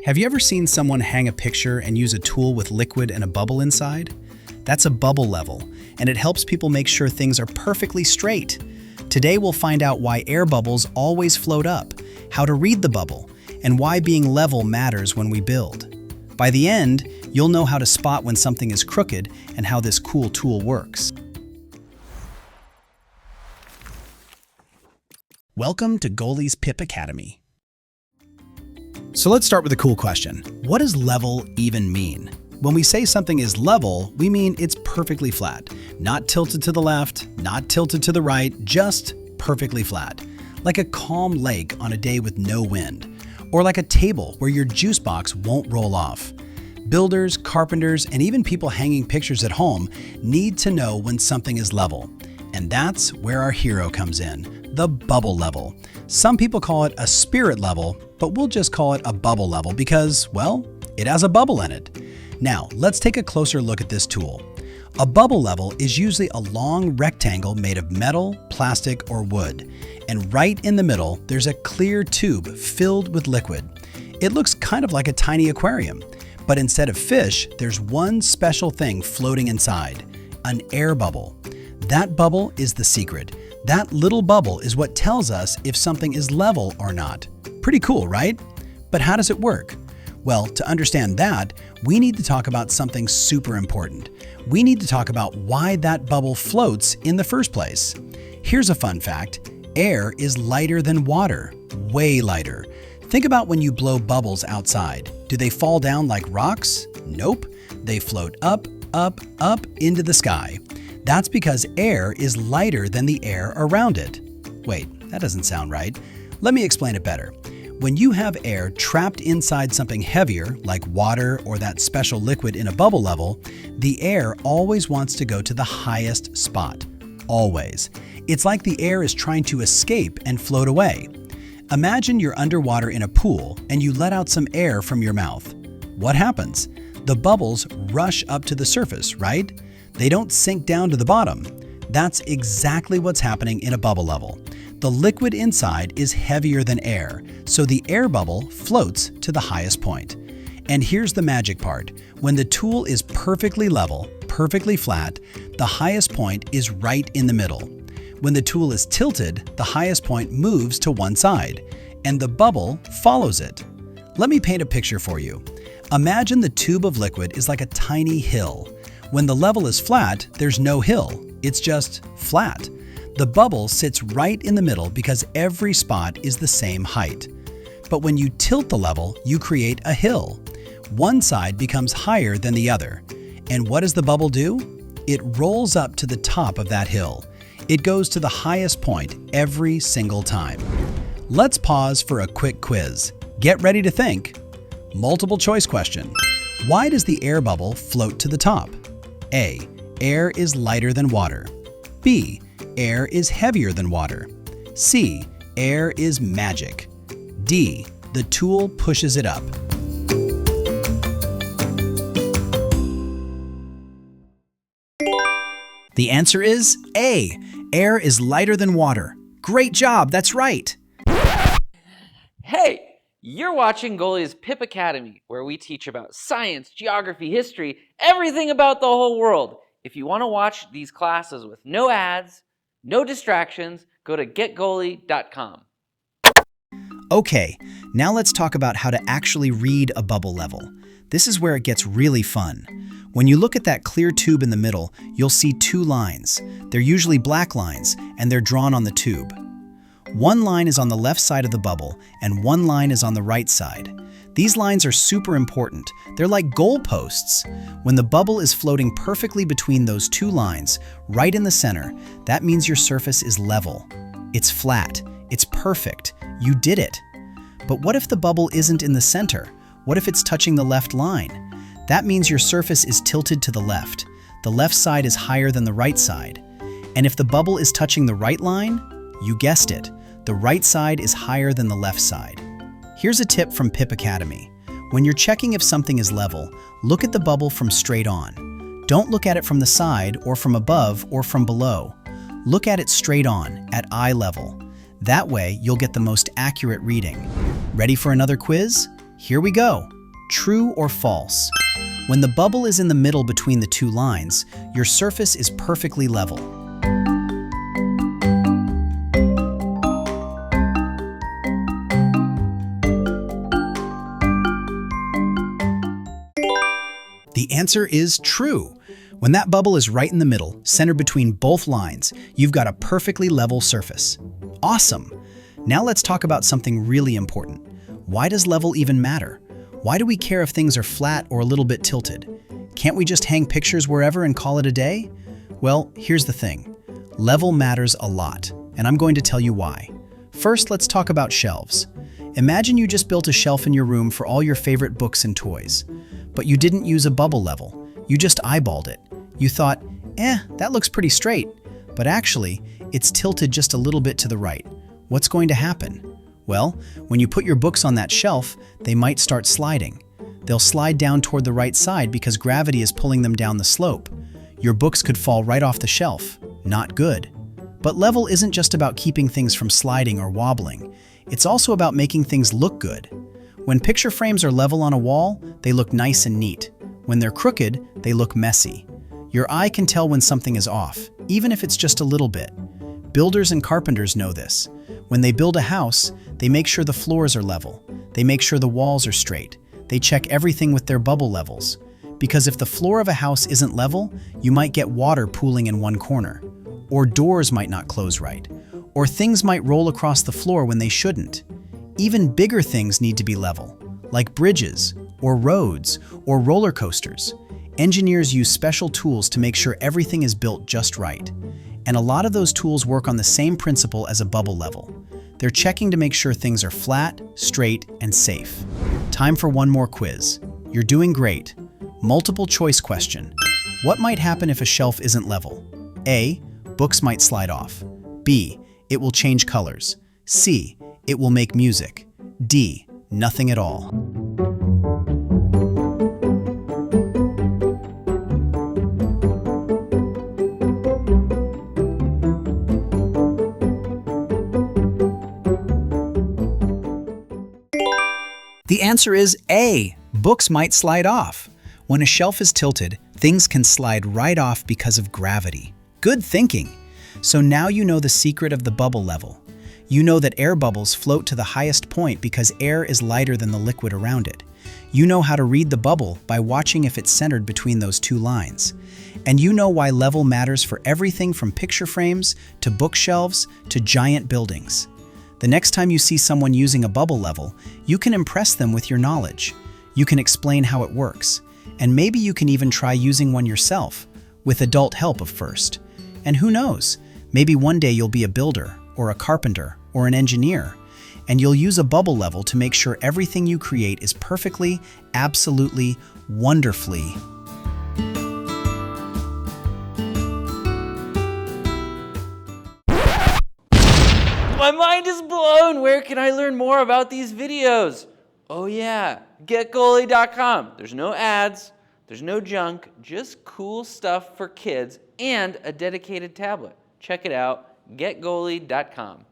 Have you ever seen someone hang a picture and use a tool with liquid and a bubble inside? That's a bubble level, and it helps people make sure things are perfectly straight. Today we'll find out why air bubbles always float up, how to read the bubble, and why being level matters when we build. By the end, you'll know how to spot when something is crooked and how this cool tool works. Welcome to Goalie's Pip Academy. So let's start with a cool question. What does level even mean? When we say something is level, we mean it's perfectly flat. Not tilted to the left, not tilted to the right, just perfectly flat. Like a calm lake on a day with no wind. Or like a table where your juice box won't roll off. Builders, carpenters, and even people hanging pictures at home need to know when something is level. And that's where our hero comes in, the bubble level. Some people call it a spirit level, but we'll just call it a bubble level because, well, it has a bubble in it. Now, let's take a closer look at this tool. A bubble level is usually a long rectangle made of metal, plastic, or wood. And right in the middle, there's a clear tube filled with liquid. It looks kind of like a tiny aquarium, but instead of fish, there's one special thing floating inside, an air bubble. That bubble is the secret. That little bubble is what tells us if something is level or not. Pretty cool, right? But how does it work? Well, to understand that, we need to talk about something super important. We need to talk about why that bubble floats in the first place. Here's a fun fact. Air is lighter than water, way lighter. Think about when you blow bubbles outside. Do they fall down like rocks? Nope. They float up, up, up into the sky. That's because air is lighter than the air around it. Wait, that doesn't sound right. Let me explain it better. When you have air trapped inside something heavier, like water or that special liquid in a bubble level, the air always wants to go to the highest spot. Always. It's like the air is trying to escape and float away. Imagine you're underwater in a pool and you let out some air from your mouth. What happens? The bubbles rush up to the surface, right? They don't sink down to the bottom. That's exactly what's happening in a bubble level. The liquid inside is heavier than air, so the air bubble floats to the highest point. And here's the magic part. When the tool is perfectly level, perfectly flat, the highest point is right in the middle. When the tool is tilted, the highest point moves to one side, and the bubble follows it. Let me paint a picture for you. Imagine the tube of liquid is like a tiny hill. When the level is flat, there's no hill. It's just flat. The bubble sits right in the middle because every spot is the same height. But when you tilt the level, you create a hill. One side becomes higher than the other. And what does the bubble do? It rolls up to the top of that hill. It goes to the highest point every single time. Let's pause for a quick quiz. Get ready to think. Multiple choice question. Why does the air bubble float to the top? A. Air is lighter than water. B. Air is heavier than water. C. Air is magic. D. The tool pushes it up. The answer is A. Air is lighter than water. Great job, that's right. Hey, you're watching Goalie's Pip Academy, where we teach about science, geography, history, everything about the whole world. If you want to watch these classes with no ads, no distractions, go to getgoalie.com. Okay, now let's talk about how to actually read a bubble level. This is where it gets really fun. When you look at that clear tube in the middle, you'll see two lines. They're usually black lines, and they're drawn on the tube. One line is on the left side of the bubble, and one line is on the right side. These lines are super important. They're like goalposts. When the bubble is floating perfectly between those two lines, right in the center, that means your surface is level. It's flat. It's perfect. You did it. But what if the bubble isn't in the center? What if it's touching the left line? That means your surface is tilted to the left. The left side is higher than the right side. And if the bubble is touching the right line, you guessed it. The right side is higher than the left side. Here's a tip from Pip Academy. When you're checking if something is level, look at the bubble from straight on. Don't look at it from the side or from above or from below. Look at it straight on, at eye level. That way, you'll get the most accurate reading. Ready for another quiz? Here we go. True or false? When the bubble is in the middle between the two lines, your surface is perfectly level. The answer is true. When that bubble is right in the middle, centered between both lines, you've got a perfectly level surface. Awesome! Now let's talk about something really important. Why does level even matter? Why do we care if things are flat or a little bit tilted? Can't we just hang pictures wherever and call it a day? Well, here's the thing. Level matters a lot, and I'm going to tell you why. First, let's talk about shelves. Imagine you just built a shelf in your room for all your favorite books and toys. But you didn't use a bubble level. You just eyeballed it. You thought, that looks pretty straight. But actually, it's tilted just a little bit to the right. What's going to happen? Well, when you put your books on that shelf, they might start sliding. They'll slide down toward the right side because gravity is pulling them down the slope. Your books could fall right off the shelf. Not good. But level isn't just about keeping things from sliding or wobbling. It's also about making things look good. When picture frames are level on a wall, they look nice and neat. When they're crooked, they look messy. Your eye can tell when something is off, even if it's just a little bit. Builders and carpenters know this. When they build a house, they make sure the floors are level. They make sure the walls are straight. They check everything with their bubble levels. Because if the floor of a house isn't level, you might get water pooling in one corner. Or doors might not close right. Or things might roll across the floor when they shouldn't. Even bigger things need to be level, like bridges, or roads, or roller coasters. Engineers use special tools to make sure everything is built just right. And a lot of those tools work on the same principle as a bubble level. They're checking to make sure things are flat, straight, and safe. Time for one more quiz. You're doing great. Multiple choice question. What might happen if a shelf isn't level? A. Books might slide off. B. It will change colors. C. It will make music. D. Nothing at all. The answer is A. Books might slide off. When a shelf is tilted, things can slide right off because of gravity. Good thinking! So now you know the secret of the bubble level. You know that air bubbles float to the highest point because air is lighter than the liquid around it. You know how to read the bubble by watching if it's centered between those two lines. And you know why level matters for everything from picture frames to bookshelves to giant buildings. The next time you see someone using a bubble level, you can impress them with your knowledge. You can explain how it works. And maybe you can even try using one yourself, with adult help of first. And who knows, maybe one day you'll be a builder, or a carpenter, or an engineer, and you'll use a bubble level to make sure everything you create is perfectly, absolutely, wonderfully. My mind is blown! Where can I learn more about these videos? Oh yeah, GetGoalie.com. There's no ads, there's no junk, just cool stuff for kids and a dedicated tablet. Check it out, GetGoalie.com.